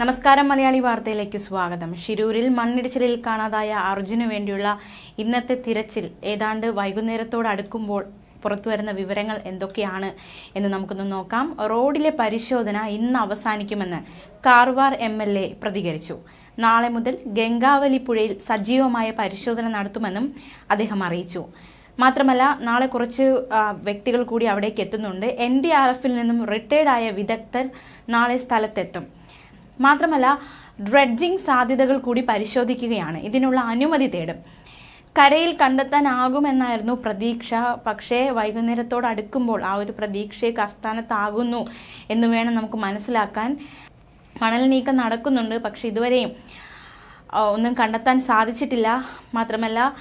നമസ്കാരം. മലയാളി വാർത്തയിലേക്ക് സ്വാഗതം. ഷിരൂരിൽ മണ്ണിടിച്ചിലിൽ കാണാതായ അർജുനു വേണ്ടിയുള്ള ഇന്നത്തെ തിരച്ചിൽ ഏതാണ്ട് വൈകുന്നേരത്തോടടുക്കുമ്പോൾ പുറത്തുവരുന്ന വിവരങ്ങൾ എന്തൊക്കെയാണ് എന്ന് നമുക്കൊന്ന് നോക്കാം. റോഡിലെ പരിശോധന ഇന്ന് അവസാനിക്കുമെന്ന് കാർവാർ MLA പ്രതികരിച്ചു. നാളെ മുതൽ ഗംഗാവലി പുഴയിൽ സജീവമായ പരിശോധന നടത്തുമെന്നും അദ്ദേഹം അറിയിച്ചു. മാത്രമല്ല, നാളെ കുറച്ച് വ്യക്തികൾ കൂടി അവിടേക്ക് എത്തുന്നുണ്ട്. NDRFൽ നിന്നും റിട്ടയർഡായ വിദഗ്ധർ നാളെ സ്ഥലത്തെത്തും. മാത്രമല്ല, ഡ്രെഡ്ജിംഗ് സാധ്യതകൾ കൂടി പരിശോധിക്കുകയാണ്. ഇതിനുള്ള അനുമതി തേടും. കരയിൽ കണ്ടെത്താനാകുമെന്നായിരുന്നു പ്രതീക്ഷ. പക്ഷേ വൈകുന്നേരത്തോടടുക്കുമ്പോൾ ആ ഒരു പ്രതീക്ഷയ്ക്ക് അസ്ഥാനത്താകുന്നു എന്ന് വേണം നമുക്ക് മനസ്സിലാക്കാൻ. മണൽ നീക്കം നടക്കുന്നുണ്ട്, പക്ഷെ ഇതുവരെയും ഒന്നും കണ്ടെത്താൻ സാധിച്ചിട്ടില്ല. മാത്രമല്ല,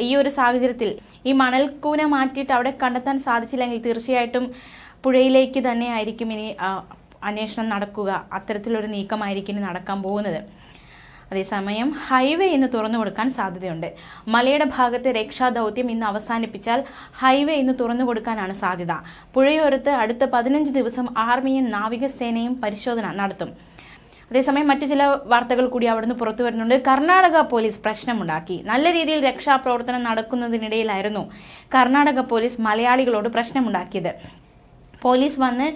ഈ ഒരു സാഹചര്യത്തിൽ ഈ മണൽക്കൂന മാറ്റിയിട്ട് അവിടെ കണ്ടെത്താൻ സാധിച്ചില്ലെങ്കിൽ തീർച്ചയായിട്ടും പുഴയിലേക്ക് തന്നെ ആയിരിക്കും ഇനി അന്വേഷണം നടക്കുക. അത്തരത്തിലൊരു നീക്കമായിരിക്കും ഇനി നടക്കാൻ പോകുന്നത്. അതേസമയം ഹൈവേ ഇന്ന് തുറന്നു കൊടുക്കാൻ സാധ്യതയുണ്ട്. മലയുടെ ഭാഗത്തെ രക്ഷാദൗത്യം ഇന്ന് അവസാനിപ്പിച്ചാൽ ഹൈവേ ഇന്ന് തുറന്നു കൊടുക്കാനാണ് സാധ്യത. പുഴയോരത്ത് അടുത്ത 15 ദിവസം ആർമിയും നാവികസേനയും പരിശോധന നടത്തും. അതേസമയം മറ്റു ചില വാർത്തകൾ കൂടി അവിടുന്ന് പുറത്തു വരുന്നുണ്ട്. കർണാടക പോലീസ് പ്രശ്നമുണ്ടാക്കി. നല്ല രീതിയിൽ രക്ഷാപ്രവർത്തനം നടക്കുന്നതിനിടയിലായിരുന്നു കർണാടക പോലീസ് മലയാളികളോട് പ്രശ്നമുണ്ടാക്കിയത്. പോലീസ് വന്ന്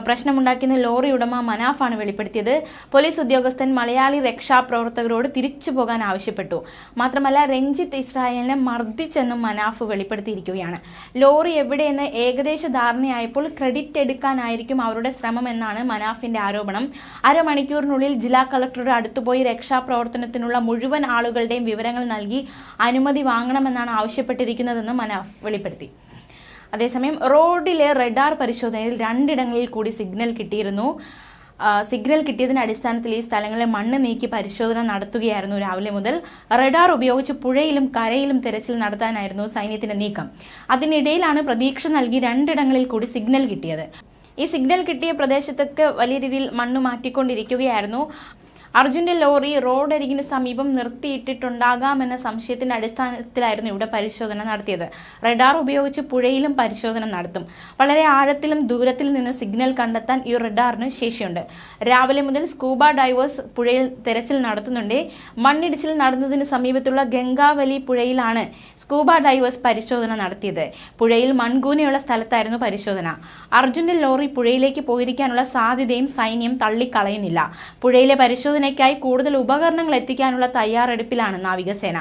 പ്രശ്നമുണ്ടാക്കിയ ലോറി ഉടമ മനാഫാണ് വെളിപ്പെടുത്തിയത്. പോലീസ് ഉദ്യോഗസ്ഥൻ മലയാളി രക്ഷാപ്രവർത്തകരോട് തിരിച്ചു പോകാൻ ആവശ്യപ്പെട്ടു. മാത്രമല്ല, രഞ്ജിത്ത് ഇസ്രായേലിനെ മർദ്ദിച്ചെന്നും മനാഫ് വെളിപ്പെടുത്തിയിരിക്കുകയാണ്. ലോറി എവിടെയെന്ന് ഏകദേശ ധാരണയായപ്പോൾ ക്രെഡിറ്റ് എടുക്കാനായിരിക്കും അവരുടെ ശ്രമം എന്നാണ് മനാഫിന്റെ ആരോപണം. അരമണിക്കൂറിനുള്ളിൽ ജില്ലാ കളക്ടറുടെ അടുത്തുപോയി രക്ഷാപ്രവർത്തനത്തിനുള്ള മുഴുവൻ ആളുകളുടെയും വിവരങ്ങൾ നൽകി അനുമതി വാങ്ങണമെന്നാണ് ആവശ്യപ്പെട്ടിരിക്കുന്നതെന്ന് മനാഫ് വെളിപ്പെടുത്തി. അതേസമയം റോഡിലെ റഡാർ പരിശോധനയിൽ 2 ഇടങ്ങളിൽ കൂടി സിഗ്നൽ കിട്ടിയിരുന്നു. സിഗ്നൽ കിട്ടിയതിന്റെ അടിസ്ഥാനത്തിൽ ഈ സ്ഥലങ്ങളിലെ മണ്ണ് നീക്കി പരിശോധന നടത്തുകയായിരുന്നു. രാവിലെ മുതൽ റഡാർ ഉപയോഗിച്ച് പുഴയിലും കരയിലും തെരച്ചിൽ നടത്താനായിരുന്നു സൈന്യത്തിന്റെ നീക്കം. അതിനിടയിലാണ് പ്രതീക്ഷ നൽകി 2 ഇടങ്ങളിൽ കൂടി സിഗ്നൽ കിട്ടിയത്. ഈ സിഗ്നൽ കിട്ടിയ പ്രദേശത്തൊക്കെ വലിയ രീതിയിൽ മണ്ണ് മാറ്റിക്കൊണ്ടിരിക്കുകയായിരുന്നു. അർജുന്റെ ലോറി റോഡരികിന് സമീപം നിർത്തിയിട്ടിട്ടുണ്ടാകാമെന്ന സംശയത്തിന്റെ അടിസ്ഥാനത്തിലായിരുന്നു ഇവിടെ പരിശോധന നടത്തിയത്. റഡാർ ഉപയോഗിച്ച് പുഴയിലും പരിശോധന നടത്തും. വളരെ ആഴത്തിലും ദൂരത്തിൽ നിന്ന് സിഗ്നൽ കണ്ടെത്താൻ ഈ റഡാറിന് ശേഷിയുണ്ട്. രാവിലെ മുതൽ സ്കൂബ ഡൈവേഴ്സ് പുഴയിൽ തെരച്ചിൽ നടത്തുന്നുണ്ട്. മണ്ണിടിച്ചിൽ നടന്നതിന് സമീപത്തുള്ള ഗംഗാവലി പുഴയിലാണ് സ്കൂബ ഡൈവേഴ്സ് പരിശോധന നടത്തിയത്. പുഴയിൽ മൺകൂനയുള്ള സ്ഥലത്തായിരുന്നു പരിശോധന. അർജുന്റെ ലോറി പുഴയിലേക്ക് പോയിരിക്കാനുള്ള സാധ്യതയും സൈന്യം തള്ളിക്കളയുന്നില്ല. പുഴയിലെ പരിശോധനയ്ക്കായി കൂടുതൽ ഉപകരണങ്ങൾ എത്തിക്കാനുള്ള തയ്യാറെടുപ്പിലാണ് നാവികസേന.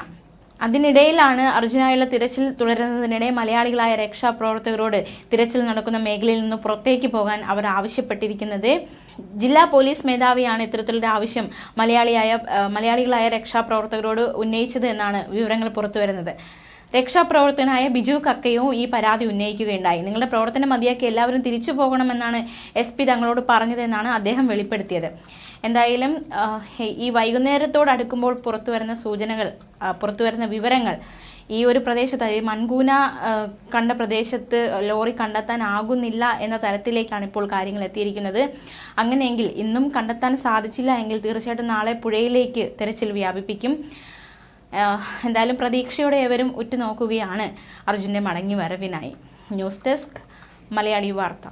അതിനിടയിലാണ് അർജുനായുള്ള തിരച്ചിൽ തുടരുന്നതിനിടെ മലയാളികളായ രക്ഷാപ്രവർത്തകരോട് തിരച്ചിൽ നടക്കുന്ന മേഖലയിൽ നിന്ന് പുറത്തേക്ക് പോകാൻ അവർ ആവശ്യപ്പെട്ടിരിക്കുന്നത്. ജില്ലാ പോലീസ് മേധാവിയാണ് ഇത്തരത്തിലൊരു ആവശ്യം മലയാളികളായ രക്ഷാപ്രവർത്തകരോട് ഉന്നയിച്ചത് എന്നാണ് വിവരങ്ങൾ പുറത്തുവരുന്നത്. രക്ഷാപ്രവർത്തകനായ ബിജു കക്കയും ഈ പരാതി ഉന്നയിക്കുകയുണ്ടായി. നിങ്ങളുടെ പ്രവർത്തനം മതിയാക്കി എല്ലാവരും തിരിച്ചു പോകണമെന്നാണ് SP തങ്ങളോട് പറഞ്ഞതെന്നാണ് അദ്ദേഹം വെളിപ്പെടുത്തിയത്. എന്തായാലും ഈ വൈകുന്നേരത്തോടടുക്കുമ്പോൾ പുറത്തുവരുന്ന വിവരങ്ങൾ ഈ ഒരു പ്രദേശത്ത്, മൺകൂന കണ്ട പ്രദേശത്ത് ലോറി കണ്ടെത്താനാകുന്നില്ല എന്ന തരത്തിലേക്കാണ് ഇപ്പോൾ കാര്യങ്ങൾ എത്തിയിരിക്കുന്നത്. അങ്ങനെയെങ്കിൽ ഇന്നും കണ്ടെത്താൻ സാധിച്ചില്ല എങ്കിൽ തീർച്ചയായിട്ടും നാളെ പുഴയിലേക്ക് തെരച്ചിൽ വ്യാപിപ്പിക്കും. എന്തായാലും പ്രതീക്ഷയോടെ ഏവരും ഉറ്റുനോക്കുകയാണ് അർജുൻ്റെ മടങ്ങി വരവിനായി. ന്യൂസ് ഡെസ്ക് മലയാളി വാർത്ത.